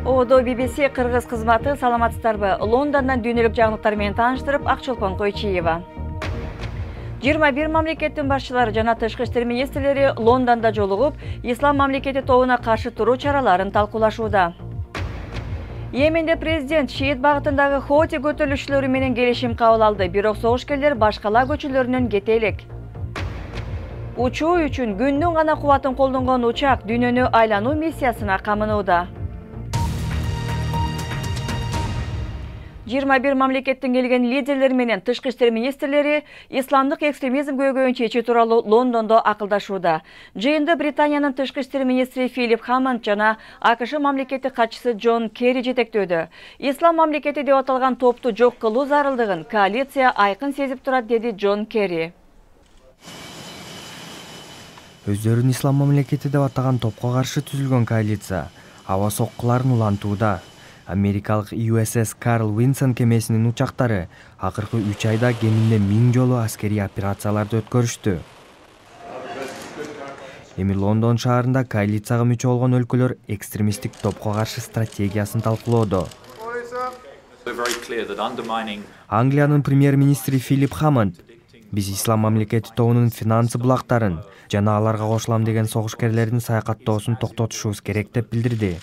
Оодо BBC Кыргыз кызматы саламатсыздарбы. Лондондон дүйнөлүк жаңылыктар менен тааныштырып, Акчолпон Койчиева. 21 мамлекеттин башчылары жана тышкы иштер министрлери Лондондо жолугуп, ислам мамлекети тобуна каршы туруу чараларын талкуулашууда. Йеменде президент шиит багытындагы Хоти көтөрүлүшчүлөрү менен келишим кабыл алды, бирок согушкерлер башкала көчөлөрүнөн кете элек. Учуу үчүн күндүн гана кубатын колдонгон учак дүйнөнү айлануу миссиясына камынууда. 21 мамлекеттен келген лидерлер менен тышкы иштер министрлери исламдык экстремизм көйгөйүн чечүү тууралуу Лондондо акылдашууда. Жыйынды Британиянын тышкы иштер министри Филипп Хаммонд жана АКШ мамлекети катчысы Джон Керри жетектөөдө. Ислам мамлекети деп аталган топту жок кылуу зарылдыгын коалиция айкын сезип турат, деди Джон Керри. Өздөрүн ислам мамлекети деп атаган топко каршы түзүлгөн коалиция аба соккуларын улантууда. Америкалык USS Carl Vinson кемесинин учактары акыркы 3 айда кеминде 1000 жолу аскерий операцияларды өткөрүштү. Эми Лондон шаарында коалицияга мүчө болгон өлкөлөр экстремисттик топко каршы стратегиясын талкуулоодо. Англиянын премьер-министри Филипп Хаммонд биз ислам мамлекети тобунун финансы булактарын жана аларга кошулам деген согушкерлердин саякаттоосун токтотушубуз керек деп билдирди.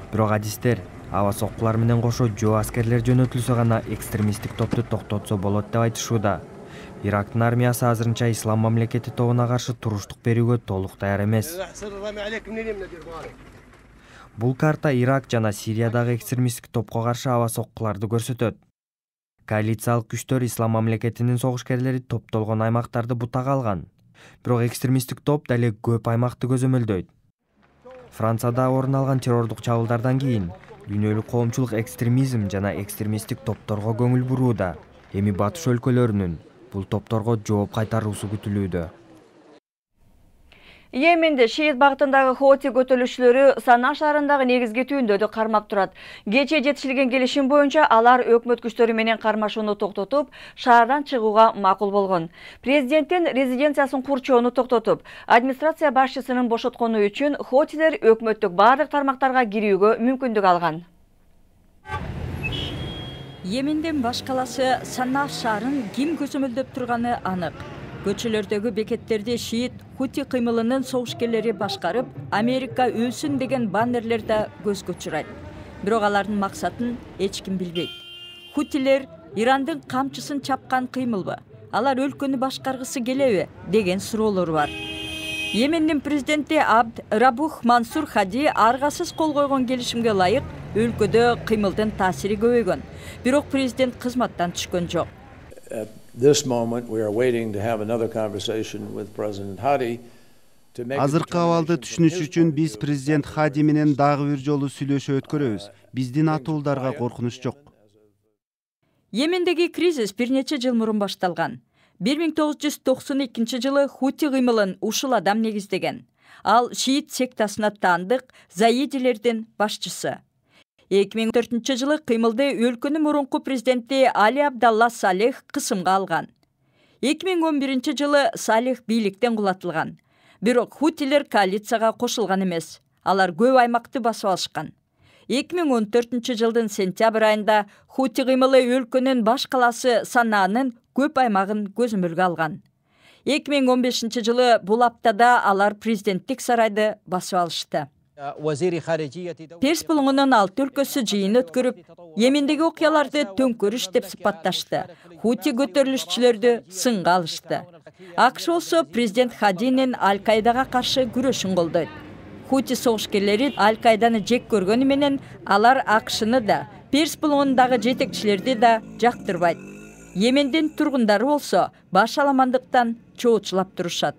Бирок адистер аба соккулар менен кошо жөө аскерлер жөнөтүлсө гана экстремисттик топту токтотсо болот деп айтышууда. Ирактын армиясы азырынча ислам мамлекети тобуна каршы туруштук берүүгө толук даяр эмес. Бул карта Ирак жана Сириядагы экстремисттик топко каршы аба соккуларды көрсөтөт. Коалициялык күчтөр ислам мамлекетинин согушкерлери топтолгон аймактарды бутага алган. Бирок экстремисттик топ дале көп аймакты көзөмөлдөйт. Францияда орун алган террордук чабуулдардан кийин дүйнөлүк коомчулук экстремизм жана экстремисттик топторго көңүл бурууда. Эми батыш өлкөлөрүнүн бул топторго жооп кайтаруусу күтүлүүдө. Йеменде шиит багытындагы Хоти көтөрүлүшчүлөрү Сана шаарындагы негизги түйүндөрдү кармап турат. Кечээ жетишилген келишим боюнча алар өкмөт күчтөрү менен кармашууну токтотуп, шаардан чыгууга макул болгон. Президенттин резиденциясын курчоону токтотуп, администрация башчысынын бошоткону үчүн Хотилер өкмөттүк бардык тармактарга кирүүгө мүмкүндүк алган. Йемендин баш каласы Сана шаарын ким көзөмөлдөп турганы анык. Көчөлөрдөгү бекеттерди шиит Хути кыймылынын согушкерлери башкарып, Америка өлсүн деген баннерлер да көзгө чурайт. Бирок алардын максатын эч ким билбейт. Хутилер Ирандын камчысын чапкан кыймылбы? Алар өлкөнү башкаргысы келеби деген суроолор бар. Йемендин президенти Абд Рабух Мансур Хади аргасыз кол койгон келишимге ылайык өлкөдө кыймылдын таасири көбөйгөн. Бирок президент кызматтан түшкөн жок. Азыркы абалды түшүнүш үчүн биз президент Хади менен дагы бир жолу сүйлөшүү өткөрөбүз. Биздин атуулдарга коркунуч жок. Йемендеги кризис бир нече жыл мурун башталган. 1992 жылы Хути кыймылын ушул адам негиздеген. Ал шиит сектасына таандык Заидилердин башчысы. 2004 жылы кыймылды өлкөнүн мурунку президенти Али Абдалла Салех кысымга алган. 2011 жылы Салех бийликтен кулатылган. Бирок Хутилер коалицияга кошулган эмес. Алар көп аймакты басып алышкан. 2014 жылдын сентябрь айында Хути кыймылы өлкөнүн баш каласы Сананын көп аймагын көзөмөлгө алган. 2015 жылы бул аптада алар президенттик сарайды басып алышты. Перс булуңунун 6 өлкөсү жыйын өткөрүп, Йемендеги окуяларды төңкөрүш деп сыпатташты. Хути көтөрүлүшчүлөрдү сынга алышты. АКШ болсо президент Хадинин Аль-Каидага каршы күрөшүн колдойт. Хути согушкерлери Аль-Каиданы жек көргөнү менен алар АКШны да, Перс булуңундагы жетекчилерди да жактырбайт. Йемендин тургундары болсо баш аламандыктан чоочулап турушат.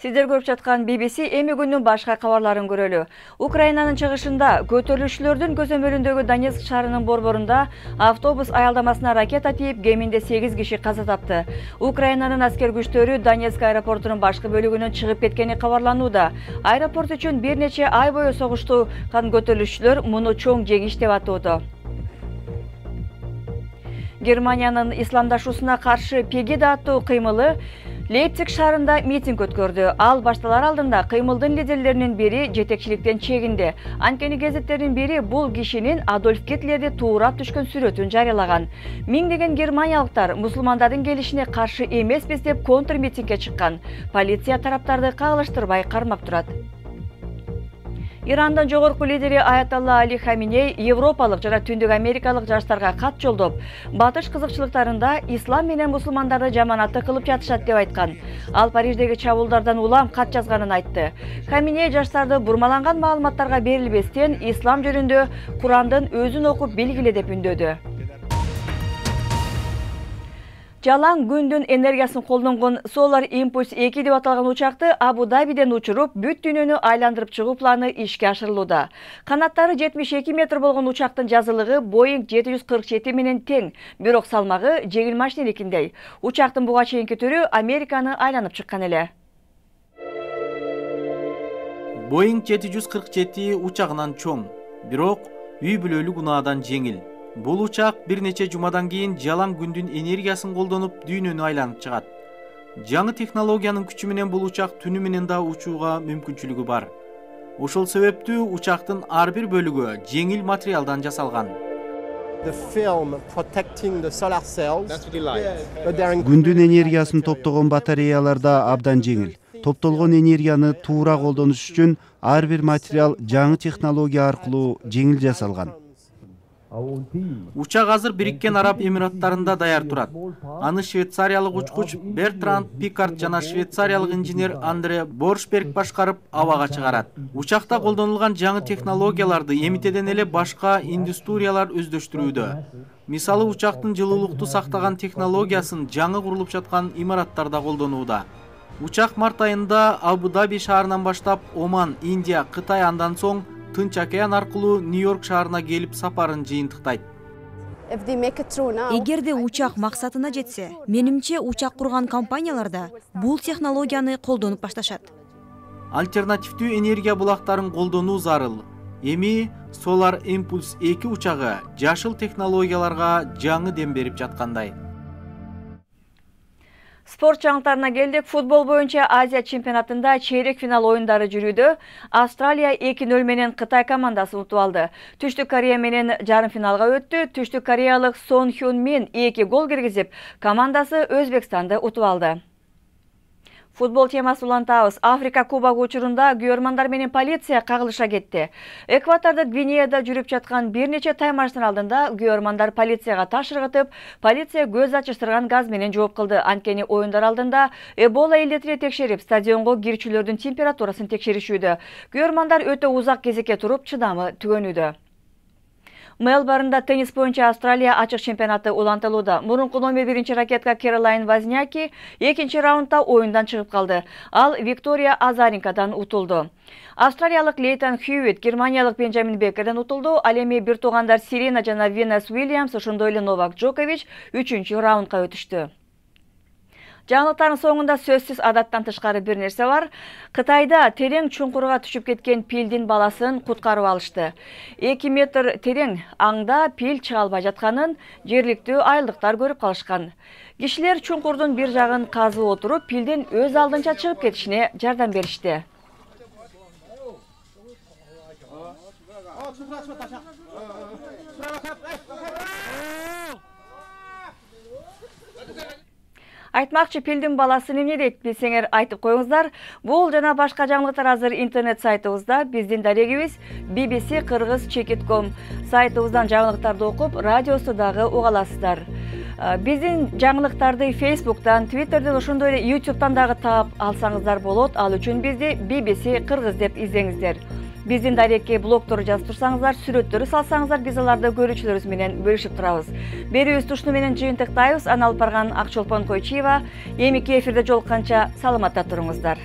Сиздер көрүп жаткан BBC эми күнүн башка кабарларын көрөлү. Украинанын чыгышында көтөрүлүшчүлөрдүн көзөмөлүндөгү Донецк шаарынын борборунда автобус аялдамасына ракета тийип, кеминде 8 киши каза тапты. Украинанын аскер күчтөрү Донецк аэропортунун башкы бөлүгүнөн чыгып кеткени кабарланууда. Аэропорт үчүн бир нече ай бою согуштукан көтөрүлүшчүлөр муну чоң жеңиш деп атоодо. Германиянын исламдашуусуна каршы Пегида аттуу кыймылы Лейпциг шаарында митинг өткөрдү. Ал башталар алдында кыймылдын лидерлеринин бири жетекчиликтен чегинди. Анткени гезеттердин бири бул кишинин Адольф Гитлерди туурап түшкөн сүрөтүн жарыялаган. Миңдеген германиялыктар мусулмандардын келишине каршы эмеспиз деп контр митингге чыккан. Полиция тараптарды кагылыштырбай кармап турат. Ирандын жогорку лидери Аятолла Али Хаминей европалык жана түндүк америкалык жаштарга кат жолдоп, батыш кызыкчылыктарында ислам менен мусулмандарды жаманатты кылып жатышат деп айткан. Ал Париждеги чабуулдардан улам кат жазганын айтты. Хаминей жаштарды бурмаланган маалыматтарга берилбестен ислам жөнүндө Курандын өзүн окуп белгиле деп үндөдү. Жалаң күндүн энергиясын колдонгон Solar Impulse 2 деп аталган учакты Абу-Дабиден учуруп, бүт дүйнөнү айландырып чыгуу планы ишке ашырылууда. Канаттары 72 метр болгон учактын жазылыгы Boeing 747 менен тең, бирок салмагы жеңил машиненикиндей. Учактын буга чейинки түрү Американы айланып чыккан эле. Boeing 747 учагынан чоң, бирок үй бүлөлүк унаадан жеңил. Бул учак бир нече жумадан кийин жалаң күндүн энергиясын колдонуп дүйнөнү айланып чыгат. Жаңы технологиянын күчү менен бул учак түнү менен да учууга мүмкүнчүлүгү бар. Ошол себептүү учактын ар бир бөлүгү жеңил материалдан жасалган. Күндүн энергиясын топтогон батареялар да абдан жеңил. Топтолгон энергияны туура колдонуш үчүн ар бир материал жаңы технология аркылуу жеңил жасалган. Учак азыр Бириккен Араб Эмираттарында даяр турат. Аны швейцариялык учкуч Бертранд Пикард жана швейцариялык инженер Андре Боршберг башкарып абага чыгарат. Учакта колдонулган жаңы технологияларды эмитеден эле башка индустриялар өздөштүрүүдө. Мисалы, учактын жылуулукту сактаган технологиясын жаңы курулуп жаткан имараттарда колдонууда. Учак март айында Абу-Даби шаарынан баштап Оман, Индия, Кытай, андан соң Тынч океан аркылуу Нью-Йорк шаарына келип сапарын жыйынтыктайт. Эгерде учак максатына жетсе, менимче учак курган компанияларда бул технологияны колдонуп башташат. Альтернативдүү энергия булактарын колдонуу зарыл. Эми Solar Impulse 2 учагы жашыл технологияларга жаңы дем берип жаткандай. Спорт жаңылыктарына келдик. Футбол боюнча Азия чемпионатында чейрек финал оюндары жүрүүдө. Австралия 2-0 менен Кытай командасын утуп алды. Түштүк Корея менен жарым финалга өттү. Түштүк кореялык Сон Хюн Мин 2 гол киргизип, командасы Өзбекстанды утуп алды. Футбол темасы улантабыз. Африка кубогу учурунда күйөрмандар менен полиция кагылыша кетти. Экватордо Гвинеяда жүрүп жаткан бир нече таймаштын алдында күйөрмандар полицияга таш ыргытып, полиция көз ачыштырган газ менен жооп кылды. Анткени оюндар алдында Эбола илдетине текшерип, стадионго кирчүлөрдүн температурасын текшеришүүдө. Күйөрмандар өтө узак кезекке туруп, чыдамы түгөнүүдө. Мелборнда теннис боюнча Австралия ачык чемпионаты улантылууда. Мурунку номер 1 ракетка Кэролайн Возняки 2 раундда оюндан чыгып калды. Ал Виктория Азаренкадан утулду. Австралиялык Лейтон Хьюитт германиялык Бенджамин Беккерден утулду. Ал эми бир туугандар Сирена жана Венус Уильямс, ошондой эле Новак Джокович 3 раундга өтүштү. Жаңылыктардын соңунда сөзсүз адаттан тышкары бир нерсе бар. Кытайда терең чуңкурга түшүп кеткен пилдин баласын куткарып алышты. 2 метр терең аңда пил чыга албай жатканын жергиликтүү айылдыктар көрүп калышкан. Кишилер чуңкурдун бир жагын казып отуруп, пилдин өз алдынча чыгып кетишине жардам беришти. Айтмакчы, пилдин баласы эмне дейт, билсеңер айтып коюңуздар. Бул жана башка жаңылыктар азыр интернет сайтыбызда. Биздин дарегибиз bbc-kыргыз.com сайтыбыздан жаңылыктарды окуп, радиосу дагы уга аласыздар. Биздин жаңылыктарды Facebook'тан, Twitter'ден, ошондой эле YouTube'тан дагы таап алсаңыздар болот. Ал үчүн бизди BBC Кыргыз деп издеңиздер. Биздин дарекке блогтору жазып турсаңыздар, сүрөттөрү салсаңыздар, биз аларды көрүүчүлөрүбүз менен бөлүшүп турабыз. Берүүбүз ушуну менен жыйынтыктайбыз. Аны алып барган Акчолпон Койчиева. Эмики эфирде жолукканча саламатта туруңуздар.